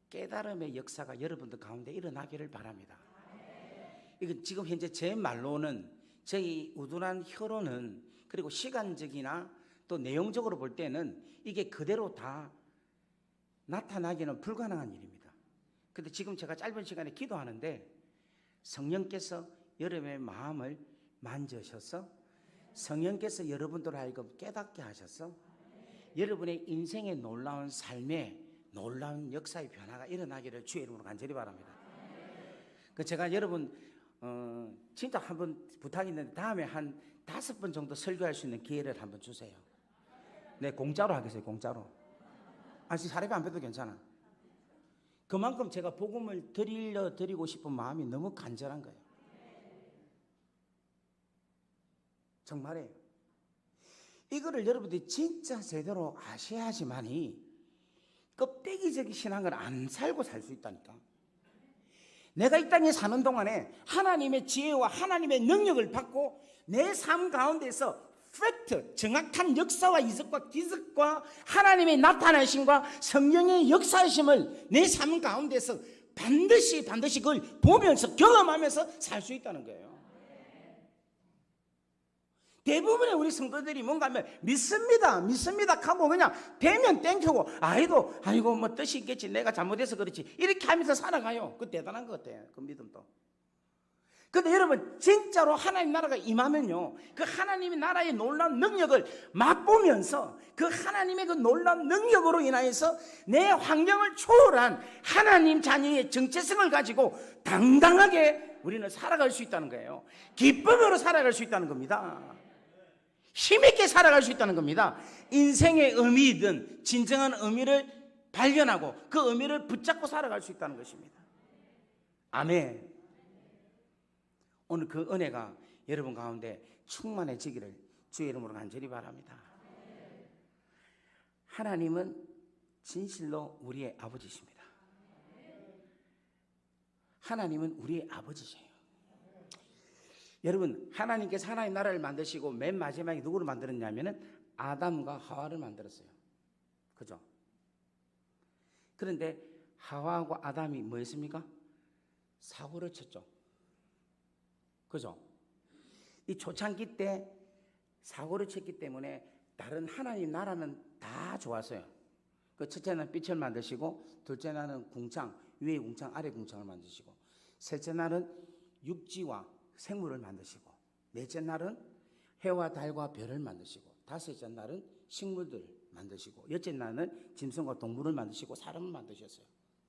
깨달음의 역사가 여러분들 가운데 일어나기를 바랍니다. 이건 지금 현재 제 말로는, 저희 우둔한 혀로는, 그리고 시간적이나 또 내용적으로 볼 때는 이게 그대로 다 나타나기는 불가능한 일입니다. 그런데 지금 제가 짧은 시간에 기도하는데 성령께서 여러분의 마음을 만져셔서 성령께서 여러분들 하여금 깨닫게 하셔서 여러분의 인생의 놀라운 삶에 놀라운 역사의 변화가 일어나기를 주의 이름으로 간절히 바랍니다. 제가 여러분 진짜 한번 부탁이 있는데 다음에 한 5번 정도 설교할 수 있는 기회를 한번 주세요. 네, 공짜로 하겠어요. 공짜로. 아직 사례비 안 빼도 괜찮아. 그만큼 제가 복음을 드리고 싶은 마음이 너무 간절한 거예요. 정말이에요. 이거를 여러분들이 진짜 제대로 아셔야지만이 껍데기적인 신앙을 안 살고 살 수 있다니까. 내가 이 땅에 사는 동안에 하나님의 지혜와 하나님의 능력을 받고 내 삶 가운데서 팩트, 정확한 역사와 이적과 기적과 하나님의 나타나심과 성령의 역사심을 내 삶 가운데서 반드시 그걸 보면서 경험하면서 살 수 있다는 거예요. 대부분의 우리 성도들이 뭔가 하면 믿습니다 하고 그냥 되면 땡큐고 아이고 뭐 뜻이 있겠지, 내가 잘못해서 그렇지, 이렇게 하면서 살아가요. 그 대단한 것 같아요, 그 믿음도. 근데 여러분 진짜로 하나님 나라가 임하면요, 그 하나님의 나라의 놀라운 능력을 맛보면서 그 하나님의 그 놀라운 능력으로 인하여서 내 환경을 초월한 하나님 자녀의 정체성을 가지고 당당하게 우리는 살아갈 수 있다는 거예요. 기쁨으로 살아갈 수 있다는 겁니다. 힘있게 살아갈 수 있다는 겁니다. 인생의 의미든 진정한 의미를 발견하고 그 의미를 붙잡고 살아갈 수 있다는 것입니다. 아멘. 오늘 그 은혜가 여러분 가운데 충만해지기를 주의 이름으로 간절히 바랍니다. 하나님은 진실로 우리의 아버지십니다. 하나님은 우리의 아버지세요. 여러분, 하나님께서 하나님 나라를 만드시고 맨 마지막에 누구를 만들었냐면은 아담과 하와를 만들었어요. 그죠? 그런데 하와하고 아담이 뭐 했습니까? 사고를 쳤죠. 그죠? 이 초창기 때 사고를 쳤기 때문에 다른 하나님 나라는 다 좋았어요. 그 첫째 날은 빛을 만드시고, 둘째 날은 궁창, 위에 궁창, 아래 궁창을 만드시고, 셋째 날은 육지와 생물을 만드시고, 넷째 날은 해와 달과 별을 만드시고, 다섯째 날은 식물들 만드시고, 여섯째 날은 짐승과 동물을 만드시고 사람을 만드셨어요.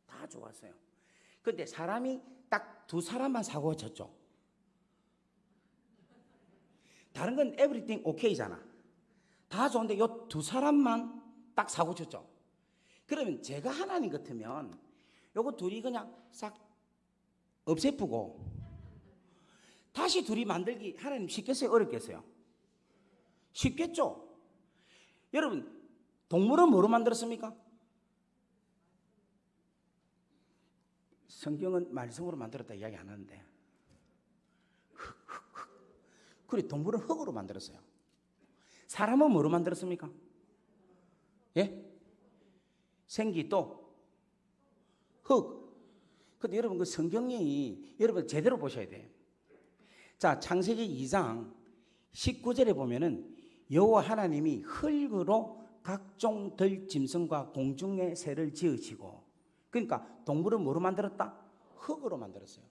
다 좋았어요. 그런데 사람이 딱 두 사람만 사고가 쳤죠. 다른 건 everything okay잖아. 다 좋은데 요 두 사람만 딱 사고 쳤죠. 그러면 제가 하나님 같으면 요거 둘이 그냥 싹 없애쁘고 다시 둘이 만들기 하나님 쉽겠어요? 어렵겠어요? 쉽겠죠? 여러분, 동물은 뭐로 만들었습니까? 성경은 말씀으로 만들었다 이야기 안 하는데 그래, 동물은 흙으로 만들었어요. 사람은 뭐로 만들었습니까? 예? 생기 또 흙. 근데 여러분 그 성경이 여러분 제대로 보셔야 돼요. 자, 창세기 2장 19절에 보면은 여호와 하나님이 흙으로 각종 들짐승과 공중의 새를 지으시고, 그러니까 동물은 뭐로 만들었다? 흙으로 만들었어요.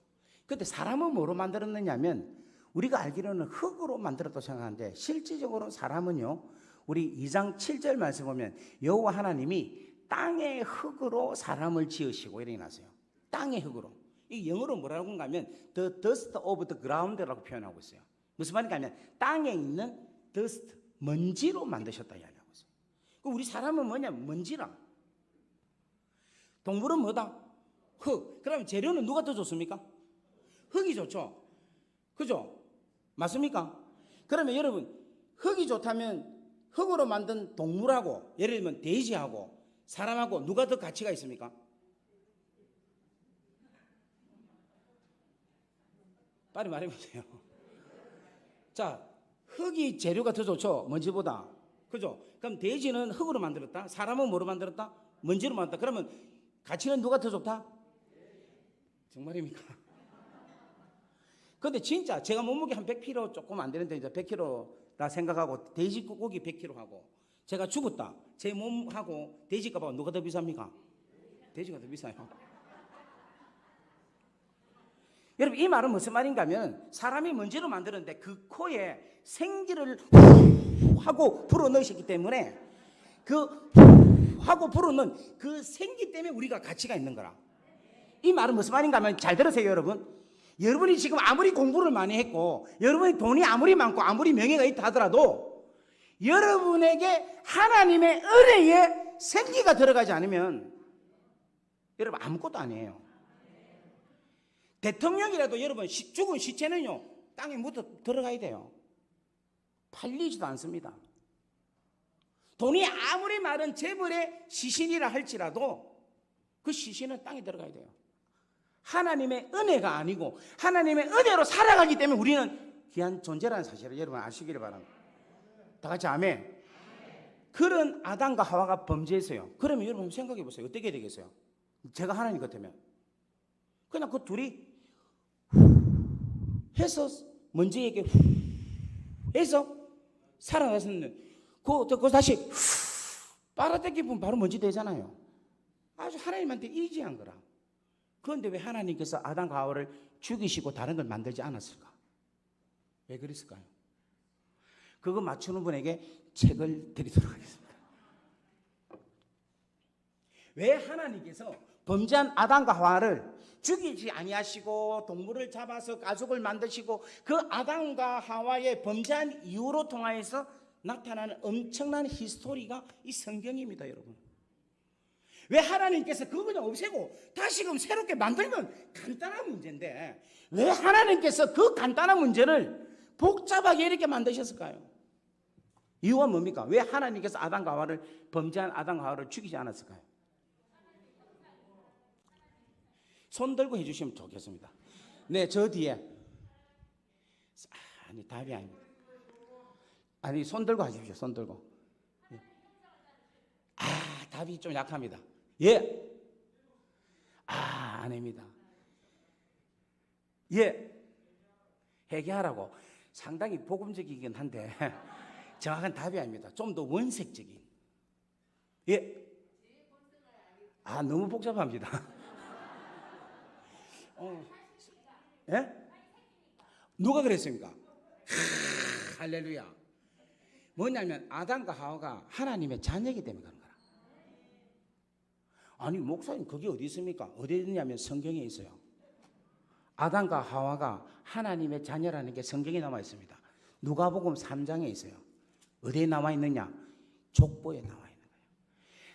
근데 사람은 뭐로 만들었느냐면 우리가 알기로는 흙으로 만들었다고 생각하는데 실질적으로 사람은요, 우리 2장 7절 말씀 보면 여호와 하나님이 땅의 흙으로 사람을 지으시고 이렇게 나왔어요. 땅의 흙으로. 이 영어로 뭐라고 하면 the dust of the ground라고 표현하고 있어요. 무슨 말인가 하면 땅에 있는 dust, 먼지로 만드셨다 이야기하고 있어요. 우리 사람은 뭐냐? 먼지랑. 동물은 뭐다? 흙. 그러면 재료는 누가 더 좋습니까? 흙이 좋죠. 그죠? 맞습니까? 그러면 여러분, 흙이 좋다면 흙으로 만든 동물하고, 예를 들면 돼지하고 사람하고 누가 더 가치가 있습니까? 빨리 말해보세요. 자, 흙이 재료가 더 좋죠, 먼지보다. 그죠? 그럼 돼지는 흙으로 만들었다, 사람은 뭐로 만들었다? 먼지로 만들었다. 그러면 가치는 누가 더 좋다? 정말입니까? 근데 진짜 제가 몸무게 한 100kg 조금 안 되는데 이제 100kg다 생각하고 돼지 고기 100kg 하고 제가 죽었다. 제 몸하고 돼지 값하고 누가 더 비쌉니까? 돼지가 더 비싸요. 여러분, 이 말은 무슨 말인가 하면 사람이 먼지로 만드는데 그 코에 생기를 하고 불어넣으셨기 때문에 그 하고 불어넣은 그 생기 때문에 우리가 가치가 있는 거라. 이 말은 무슨 말인가 하면 잘 들으세요, 여러분. 여러분이 지금 아무리 공부를 많이 했고 여러분이 돈이 아무리 많고 아무리 명예가 있다 하더라도 여러분에게 하나님의 은혜에 생기가 들어가지 않으면 여러분 아무것도 아니에요. 대통령이라도 여러분 죽은 시체는요 땅에 묻어 들어가야 돼요. 팔리지도 않습니다. 돈이 아무리 많은 재벌의 시신이라 할지라도 그 시신은 땅에 들어가야 돼요. 하나님의 은혜가 아니고 하나님의 은혜로 살아가기 때문에 우리는 귀한 존재라는 사실을 여러분 아시기를 바랍니다. 다 같이 아멘. 그런 아담과 하와가 범죄했어요. 그러면 여러분 생각해 보세요. 어떻게 되겠어요? 제가 하나님 같으면 그냥 그 둘이 해서 먼지에게 해서 살아났으면 그거 다시 빨아당기면 바로 먼지 되잖아요. 아주 하나님한테 이지한 거라. 그런데 왜 하나님께서 아담과 하와를 죽이시고 다른 걸 만들지 않았을까? 왜 그랬을까요? 그거 맞추는 분에게 책을 드리도록 하겠습니다. 왜 하나님께서 범죄한 아담과 하와를 죽이지 아니하시고 동물을 잡아서 가족을 만드시고 그 아담과 하와의 범죄한 이유로 통하여서 나타나는 엄청난 히스토리가 이 성경입니다, 여러분. 왜 하나님께서 그거 그냥 없애고 다시금 새롭게 만들면 간단한 문제인데 왜 하나님께서 그 간단한 문제를 복잡하게 이렇게 만드셨을까요? 이유가 뭡니까? 왜 하나님께서 아담과 하와를 범죄한 아담과 하와를 죽이지 않았을까요? 손 들고 해주시면 좋겠습니다. 네, 저 뒤에. 아니, 답이 아닙니다. 아니, 손 들고 하십시오. 손 들고. 답이 좀 약합니다. 예. 아닙니다. 예. 회개하라고. 상당히 복음적이긴 한데 정확한 답이 아닙니다. 좀 더 원색적인. 예. 너무 복잡합니다. 예? 누가 그랬습니까? 할렐루야. 뭐냐면 아담과 하와가 하나님의 자녀이기 때문에 그런 거라. 아니 목사님 그게 어디 있습니까? 어디 있냐면 성경에 있어요. 아담과 하와가 하나님의 자녀라는 게 성경에 남아 있습니다. 누가복음 3장에 있어요. 어디에 남아 있느냐? 족보에 나와 있는 거예요.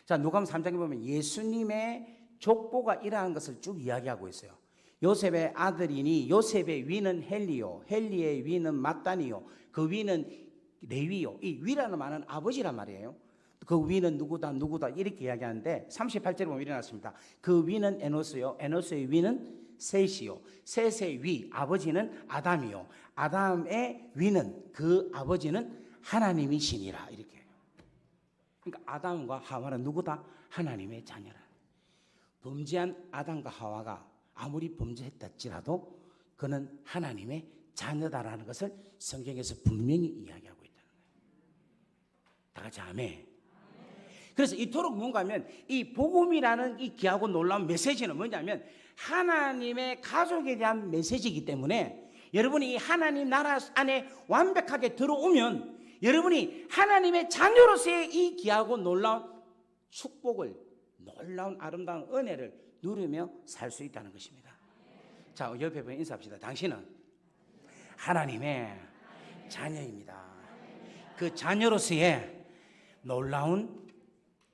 자, 누가복음 3장에 보면 예수님의 족보가 이러한 것을 쭉 이야기하고 있어요. 요셉의 아들이니 요셉의 위는 헬리요, 헬리의 위는 mat단이요, 그 위는 레위요. 이 위라는 말은 아버지란 말이에요. 그 위는 누구다 이렇게 이야기하는데 38절에 보면 일어났습니다. 그 위는 에노스요, 에노스의 위는 셋이요, 셋의 위 아버지는 아담이요, 아담의 위는 그 아버지는 하나님이시니라 이렇게. 그러니까 아담과 하와는 누구다? 하나님의 자녀라. 범죄한 아담과 하와가 아무리 범죄했다지라도 그는 하나님의 자녀다라는 것을 성경에서 분명히 이야기하고 있다는 거예요. 다 같이 아멘. 그래서 이토록 뭔가 하면 이 복음이라는 이 귀하고 놀라운 메시지는 뭐냐면 하나님의 가족에 대한 메시지이기 때문에 여러분이 이 하나님 나라 안에 완벽하게 들어오면 여러분이 하나님의 자녀로서의 이 귀하고 놀라운 축복을, 놀라운 아름다운 은혜를 누리며 살 수 있다는 것입니다. 자, 옆에 분 인사합시다. 당신은 하나님의 자녀입니다. 그 자녀로서의 놀라운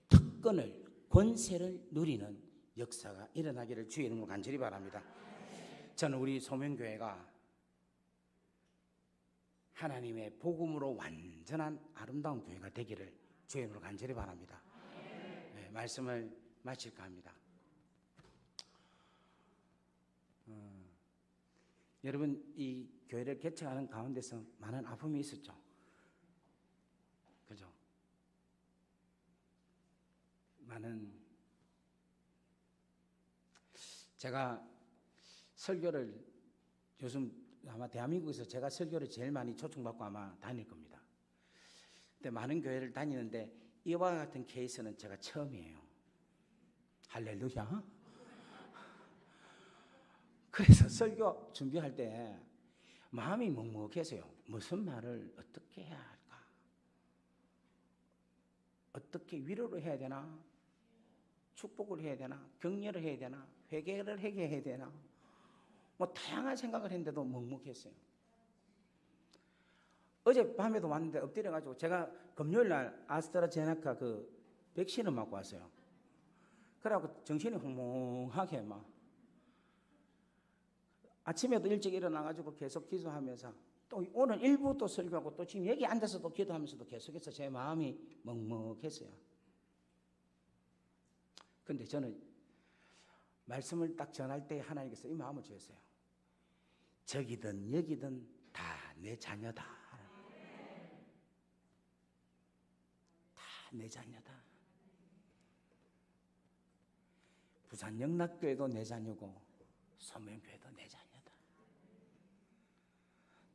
특권을, 권세를 누리는 역사가 일어나기를 주의 이름으로 간절히 바랍니다. 저는 우리 소명교회가 하나님의 복음으로 완전한 아름다운 교회가 되기를 주의 이름으로 간절히 바랍니다. 네, 말씀을 마칠까 합니다. 여러분 이 교회를 개척하는 가운데서 많은 아픔이 있었죠. 그죠? 많은 제가 설교를 요즘 아마 대한민국에서 제가 설교를 제일 많이 초청받고 아마 다닐 겁니다. 근데 많은 교회를 다니는데 이와 같은 케이스는 제가 처음이에요. 할렐루야. 그래서 설교 준비할 때 마음이 먹먹해서요. 무슨 말을 어떻게 해야 할까? 어떻게 위로를 해야 되나? 축복을 해야 되나? 격려를 해야 되나? 회개를 해야 되나? 뭐 다양한 생각을 했는데도 먹먹했어요. 어젯밤에도 왔는데 엎드려가지고 제가 금요일날 아스트라제네카 그 백신을 맞고 왔어요. 그래갖고 정신이 홍몽하게 막 아침에도 일찍 일어나가지고 계속 기도하면서 또 오늘 일부 또 설교하고 또 지금 여기 앉아서도 기도하면서도 계속해서 제 마음이 먹먹했어요. 근데 저는 말씀을 딱 전할 때 하나님께서 이 마음을 주셨어요. 저기든 여기든 다 내 자녀다. 다 내 자녀다. 부산 영락교회도 내 자녀고 소명교회도 내 자녀다.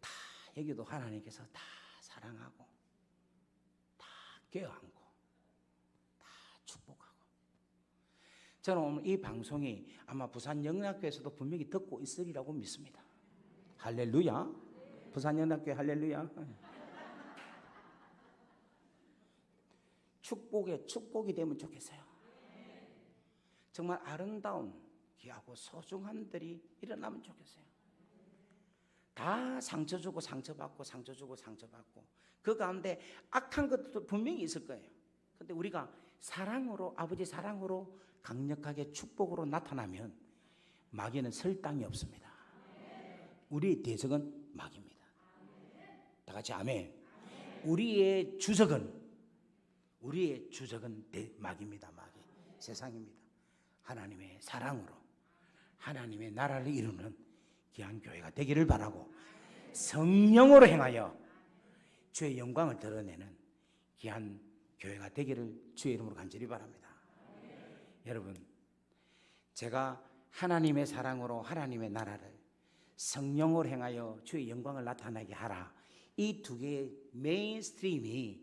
다 여기도 하나님께서 다 사랑하고 다 껴안고 다 축복하고. 저는 오늘 이 방송이 아마 부산 영락교회에서도 분명히 듣고 있으리라고 믿습니다. 할렐루야. 부산 영락교회 할렐루야. 축복이 되면 좋겠어요. 정말 아름다운 귀하고 소중한 들이 일어나면 좋겠어요. 다 상처 주고 상처받고 상처 주고 상처받고 그 가운데 악한 것도 분명히 있을 거예요. 근데 우리가 사랑으로, 아버지 사랑으로 강력하게 축복으로 나타나면 마귀는 설 땅이 없습니다. 우리의 대적은 마귀입니다. 다 같이 아멘. 우리의 주적은 마귀입니다. 마귀, 세상입니다. 하나님의 사랑으로 하나님의 나라를 이루는 귀한 교회가 되기를 바라고, 성령으로 행하여 주의 영광을 드러내는 귀한 교회가 되기를 주의 이름으로 간절히 바랍니다. 여러분, 제가 하나님의 사랑으로 하나님의 나라를, 성령으로 행하여 주의 영광을 나타나게 하라, 이 두 개의 메인스트림이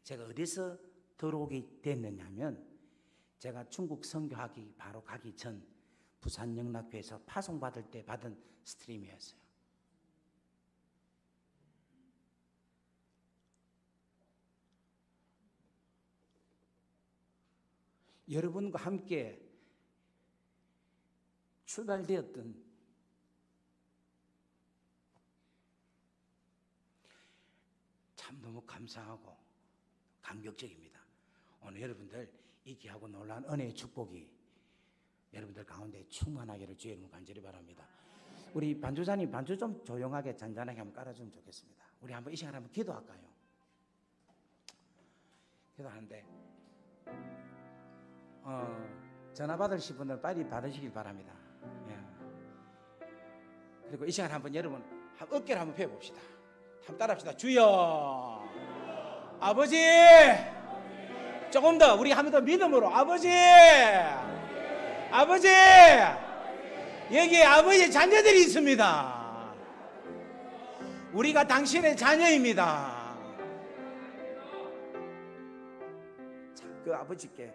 제가 어디서 들어오게 됐느냐면, 제가 중국 선교하기 바로 가기 전 부산 영락교에서 파송받을 때 받은 스트림이었어요. 여러분과 함께 출발되었던 참 너무 감사하고 감격적입니다. 오늘 여러분들 이 귀하고 놀라운 은혜의 축복이 여러분들 가운데 충만하기를 주의 이름으로 간절히 바랍니다. 우리 반주자님, 반주 좀 조용하게 잔잔하게 한번 깔아주면 좋겠습니다. 우리 한번 이 시간에 한번 기도할까요? 기도하는데 전화 받으실 분들 빨리 받으시길 바랍니다. 예. 그리고 이 시간에 한번 여러분 어깨를 한번 펴봅시다. 한번 따라합시다. 주여, 아버지, 조금 더 우리 한 번 더 믿음으로, 아버지, 아버지, 여기 아버지의 자녀들이 있습니다. 우리가 당신의 자녀입니다. 자, 그 아버지께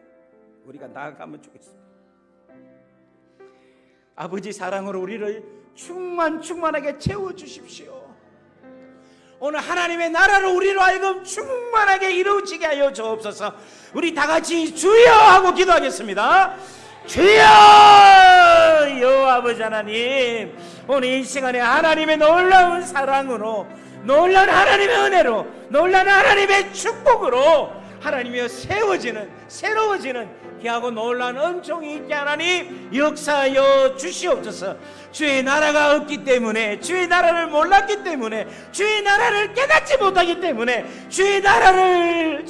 우리가 나아가면 좋겠습니다. 아버지 사랑으로 우리를 충만하게 채워주십시오. 오늘 하나님의 나라를 우리로 하여금 충만하게 이루어지게 하여 주옵소서. 우리 다 같이 주여 하고 기도하겠습니다. 주여, 여호와 아버지 하나님, 오늘 이 시간에 하나님의 놀라운 사랑으로, 놀라운 하나님의 은혜로, 놀라운 하나님의 축복으로 하나님이여 세워지는, 새로워지는 귀하고 놀라운 은총이 있게 하나님 역사하여 주시옵소서. 주의 나라가 없기 때문에, 주의 나라를 몰랐기 때문에, 주의 나라를 깨닫지 못하기 때문에, 주의 나라를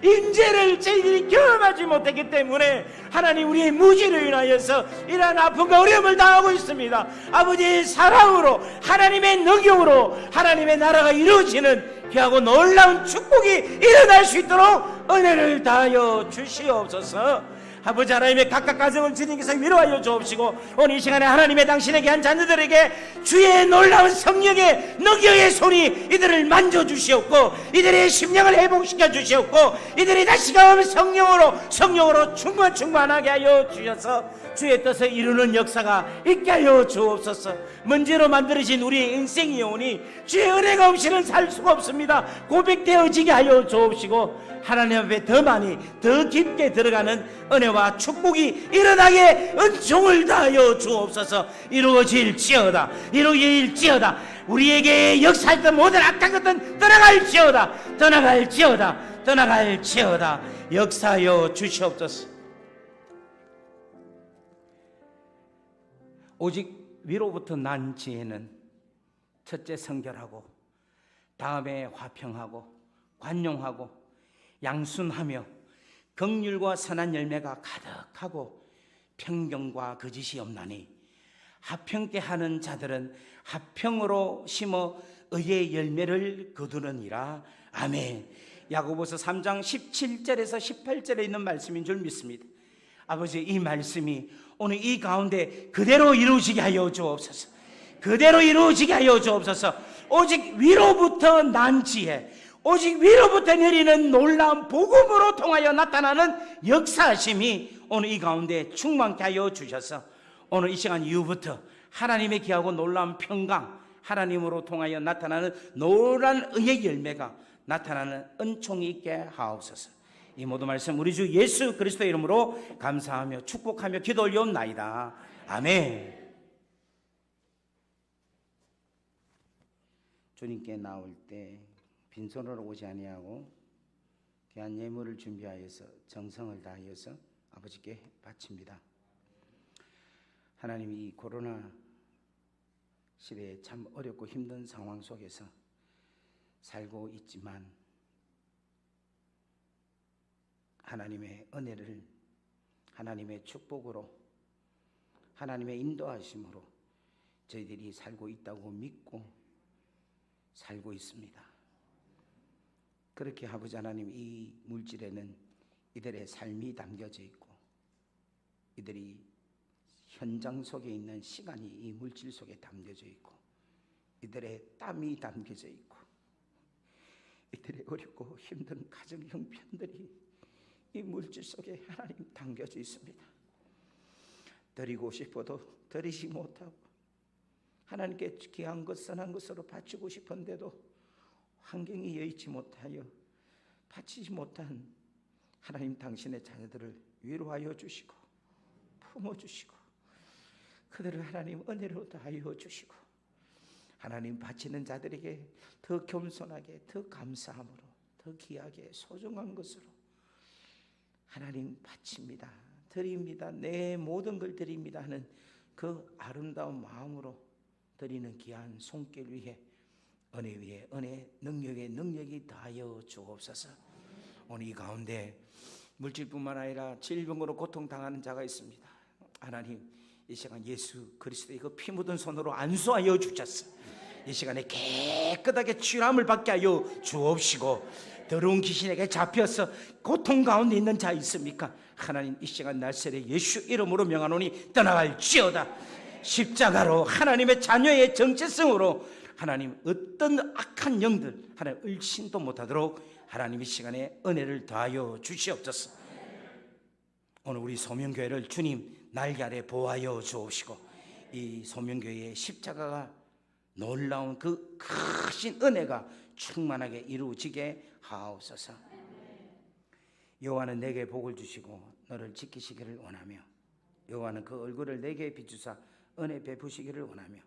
인재를 저희들이 경험하지 못했기 때문에 하나님 우리의 무지로 인하여서 이러한 아픔과 어려움을 당하고 있습니다. 아버지의 사랑으로, 하나님의 능력으로 하나님의 나라가 이루어지는 귀하고 놀라운 축복이 일어날 수 있도록 은혜를 다하여 주시옵소서. 아버지 하나님의 각각 가정을 주님께서 위로하여 주옵시고, 오늘 이 시간에 하나님의 당신의 귀한 자녀들에게 주의 놀라운 성령의 능력의 손이 이들을 만져주시옵고, 이들의 심령을 회복시켜 주시옵고, 이들이 다시금 성령으로 충만하게 하여 주셔서 주의 뜻을 이루는 역사가 있게 하여 주옵소서. 먼지로 만들어진 우리의 인생이 오니 주의 은혜가 없이는 살 수가 없습니다. 고백되어지게 하여 주옵시고, 하나님 앞에 더 많이 더 깊게 들어가는 은혜와 축복이 일어나게 은총을 다하여 주옵소서. 이루어질지어다, 이루어질지어다. 우리에게 역사했던 모든 악한 것들은 떠나갈지어다. 역사하여 주시옵소서. 오직 위로부터 난 지혜는 첫째 성결하고, 다음에 화평하고, 관용하고, 양순하며, 긍휼과 선한 열매가 가득하고, 평경과 거짓이 없나니, 화평케 하는 자들은 화평으로 심어 의의 열매를 거두느니라. 아멘. 야고보서 3장 17절에서 18절에 있는 말씀인 줄 믿습니다. 아버지, 이 말씀이 오늘 이 가운데 그대로 이루어지게 하여 주옵소서. 그대로 이루어지게 하여 주옵소서. 오직 위로부터 난 지혜, 오직 위로부터 내리는 놀라운 복음으로 통하여 나타나는 역사하심이 오늘 이 가운데 충만케 하여 주셔서, 오늘 이 시간 이후부터 하나님의 귀하고 놀라운 평강, 하나님으로 통하여 나타나는 놀라운 의의 열매가 나타나는 은총이 있게 하옵소서. 이 모든 말씀 우리 주 예수 그리스도의 이름으로 감사하며 축복하며 기도 올려옵나이다. 아멘. 주님께 나올 때 빈손으로 오지 아니하고 귀한 예물을 준비하여서 정성을 다하여서 아버지께 바칩니다. 하나님, 이 코로나 시대에 참 어렵고 힘든 상황 속에서 살고 있지만 하나님의 은혜를, 하나님의 축복으로, 하나님의 인도하심으로 저희들이 살고 있다고 믿고 살고 있습니다. 그렇게 아버지 하나님, 이 물질에는 이들의 삶이 담겨져 있고 이들이 현장 속에 있는 시간이 이 물질 속에 담겨져 있고 이들의 땀이 담겨져 있고 이들의 어렵고 힘든 가정 형편들이 이 물질 속에 하나님 담겨져 있습니다. 드리고 싶어도 드리지 못하고 하나님께 귀한 것 선한 것으로 바치고 싶은데도 환경이 여의치 못하여 바치지 못한 하나님, 당신의 자녀들을 위로하여 주시고 품어주시고 그들을 하나님 은혜로 다하여 주시고 하나님, 바치는 자들에게 더 겸손하게, 더 감사함으로, 더 귀하게 소중한 것으로 하나님 바칩니다. 드립니다. 내 모든 걸 드립니다 하는 그 아름다운 마음으로 드리는 귀한 손길 위에 은혜 위에 은혜, 능력 위에 능력이 다하여 주옵소서. 오늘 이 가운데 물질뿐만 아니라 질병으로 고통당하는 자가 있습니다. 하나님, 이 시간 예수 그리스도의 그 피 묻은 손으로 안수하여 주셨어. 이 시간에 깨끗하게 치유함을 받게 하여 주옵시고, 더러운 귀신에게 잡혀서 고통 가운데 있는 자 있습니까? 하나님, 이 시간 날설에 예수 이름으로 명하노니 떠나갈지어다. 십자가로 하나님의 자녀의 정체성으로 하나님, 어떤 악한 영들 하나님 을신도 못하도록 하나님 이 시간에 은혜를 더하여 주시옵소서. 오늘 우리 소명교회를 주님 날개 아래 보호하여 주옵시고, 이 소명교회의 십자가가 놀라운 그 크신 은혜가 충만하게 이루어지게 하옵소서. 여호와는 내게 복을 주시고 너를 지키시기를 원하며, 여호와는 그 얼굴을 내게 비추사 은혜 베푸시기를 원하며,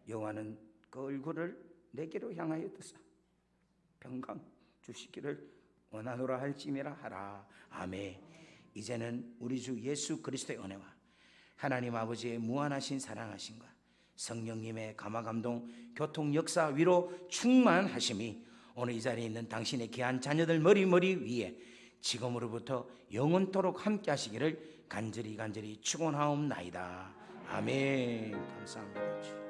여호와는 그 얼굴을 내게로 향하여 드사 평강 주시기를 원하노라 할지니라 하라. 아멘. 이제는 우리 주 예수 그리스도의 은혜와 하나님 아버지의 무한하신 사랑하심과 성령님의 감화감동 교통 역사 위로 충만하심이 오늘 이 자리에 있는 당신의 귀한 자녀들 머리 위에 지금으로부터 영원토록 함께 하시기를 간절히 축원하옵나이다. 아멘. 감사합니다.